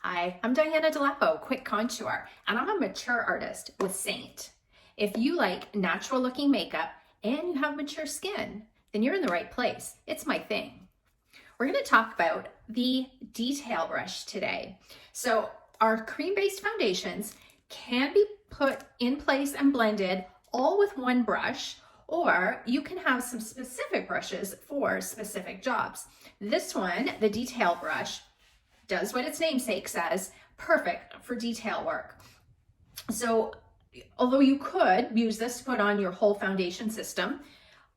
Hi, I'm Diana Delapo, Quick Contour, and I'm a mature artist with Seint. If you like natural looking makeup and you have mature skin, then you're in the right place. It's my thing. We're going to talk about the detail brush today. So our cream-based foundations can be put in place and blended all with one brush, or you can have some specific brushes for specific jobs. This one, the detail brush, does what its namesake says, perfect for detail work. So although you could use this to put on your whole foundation system,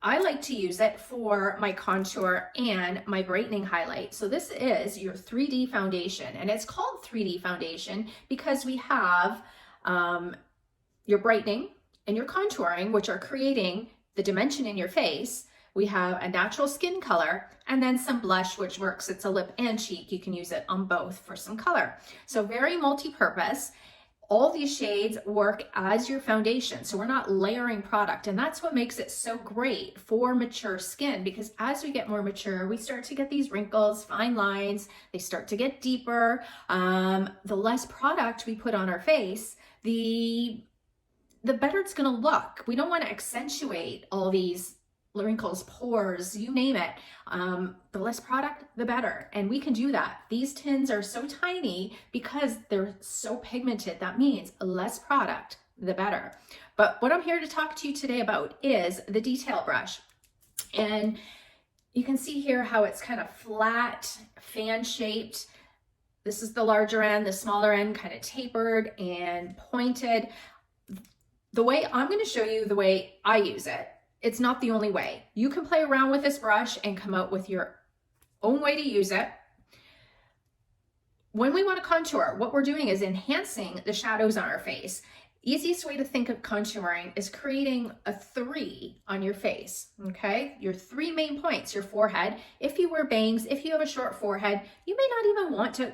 I like to use it for my contour and my brightening highlight. So this is your 3D foundation, and it's called 3D foundation because we have your brightening and your contouring, which are creating the dimension in your face. We have a natural skin color and then some blush, which works. It's a lip and cheek. You can use it on both for some color. So very multi-purpose. All these shades work as your foundation. So we're not layering product. And that's what makes it so great for mature skin, because as we get more mature, we start to get these wrinkles, fine lines. They start to get deeper. The less product we put on our face, the better it's going to look. We don't want to accentuate all these wrinkles, pores, you name it. The less product, the better. And we can do that. These tins are so tiny because they're so pigmented. That means less product, the better. But what I'm here to talk to you today about is the detail brush. And you can see here how it's kind of flat, fan shaped. This is the larger end, the smaller end kind of tapered and pointed. The way I'm going to show you the way I use it, it's not the only way. You can play around with this brush and come out with your own way to use it. When we want to contour, what we're doing is enhancing the shadows on our face. Easiest way to think of contouring is creating a 3 on your face, okay? Your 3 main points, your forehead. If you wear bangs, if you have a short forehead, you may not even want to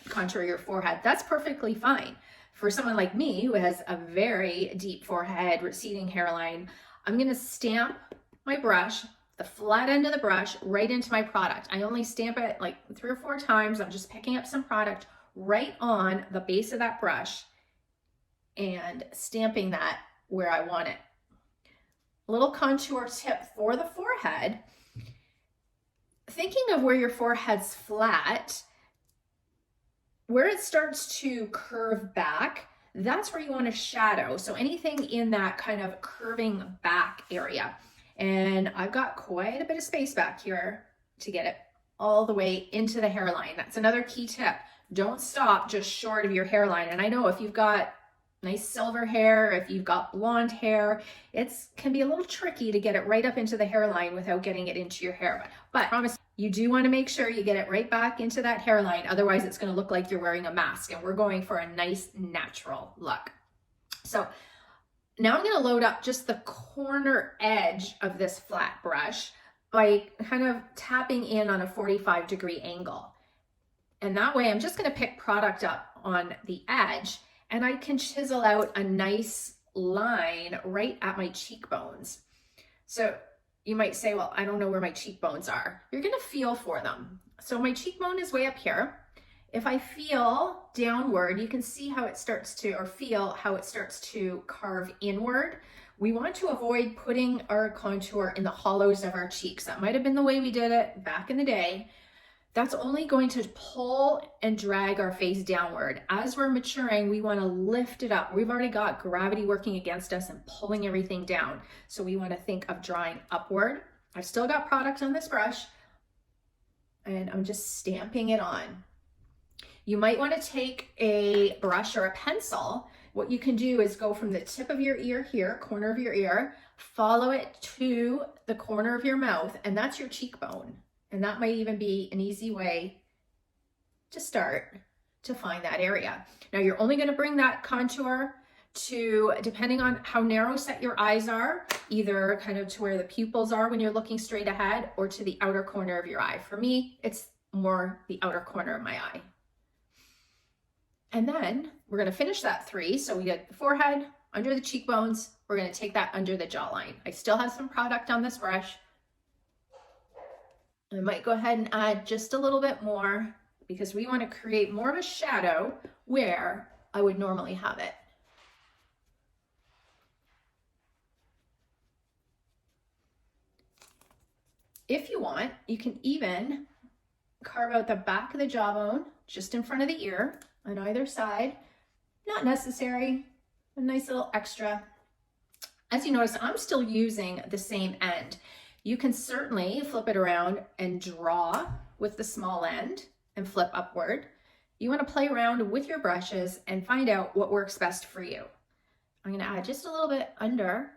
contour your forehead. That's perfectly fine. For someone like me who has a very deep forehead, receding hairline, I'm going to stamp my brush, the flat end of the brush, right into my product. I only stamp it like 3 or 4 times. I'm just picking up some product right on the base of that brush and stamping that where I want it. A little contour tip for the forehead. Thinking of where your forehead's flat, where it starts to curve back, that's where you want to shadow. So anything in that kind of curving back area. And I've got quite a bit of space back here to get it all the way into the hairline. That's another key tip. Don't stop just short of your hairline. And I know if you've got nice silver hair, if you've got blonde hair, it can be a little tricky to get it right up into the hairline without getting it into your hair. But I promise you do want to make sure you get it right back into that hairline. Otherwise, it's going to look like you're wearing a mask, and we're going for a nice natural look. So now I'm going to load up just the corner edge of this flat brush by kind of tapping in on a 45-degree angle. And that way, I'm just going to pick product up on the edge, and I can chisel out a nice line right at my cheekbones. So you might say, well, I don't know where my cheekbones are. You're going to feel for them. So my cheekbone is way up here. If I feel downward, you can see how it starts to, or feel how it starts to carve inward. We want to avoid putting our contour in the hollows of our cheeks. That might have been the way we did it back in the day. That's only going to pull and drag our face downward. As we're maturing, we want to lift it up. We've already got gravity working against us and pulling everything down. So we want to think of drawing upward. I've still got product on this brush, and I'm just stamping it on. You might want to take a brush or a pencil. What you can do is go from the tip of your ear here, corner of your ear, follow it to the corner of your mouth, and that's your cheekbone. And that might even be an easy way to start to find that area. Now you're only going to bring that contour to, depending on how narrow set your eyes are, either kind of to where the pupils are when you're looking straight ahead, or to the outer corner of your eye. For me, it's more the outer corner of my eye. And then we're going to finish that 3. So we did the forehead, under the cheekbones. We're going to take that under the jawline. I still have some product on this brush. I might go ahead and add just a little bit more because we want to create more of a shadow where I would normally have it. If you want, you can even carve out the back of the jawbone just in front of the ear on either side. Not necessary, a nice little extra. As you notice, I'm still using the same end. You can certainly flip it around and draw with the small end and flip upward. You want to play around with your brushes and find out what works best for you. I'm going to add just a little bit under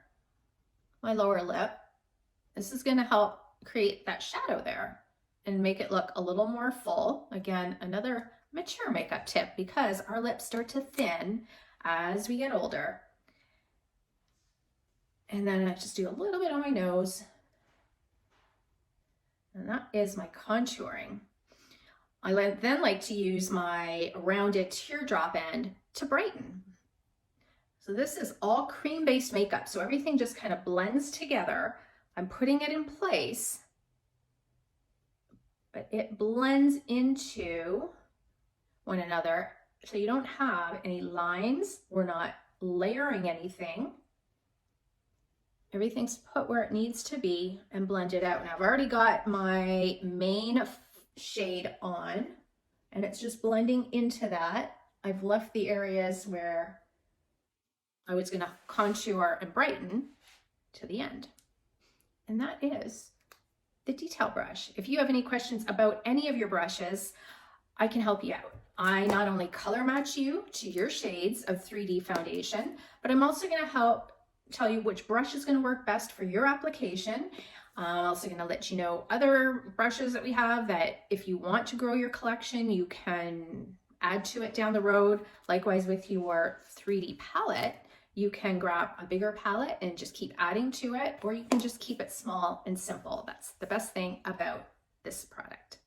my lower lip. This is going to help create that shadow there and make it look a little more full. Again, another mature makeup tip, because our lips start to thin as we get older. And then I just do a little bit on my nose. And that is my contouring. I then like to use my rounded teardrop end to brighten. So this is all cream-based makeup, so everything just kind of blends together. I'm putting it in place, but it blends into one another, so you don't have any lines. We're not layering anything. Everything's put where it needs to be and blended out. Now I've already got my main shade on, and it's just blending into that. I've left the areas where I was gonna contour and brighten to the end. And that is the detail brush. If you have any questions about any of your brushes, I can help you out. I not only color match you to your shades of 3D foundation, but I'm also gonna help tell you which brush is gonna work best for your application. I'm also gonna let you know other brushes that we have that if you want to grow your collection, you can add to it down the road. Likewise with your 3D palette, you can grab a bigger palette and just keep adding to it, or you can just keep it small and simple. That's the best thing about this product.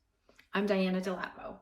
I'm Diana Delapo.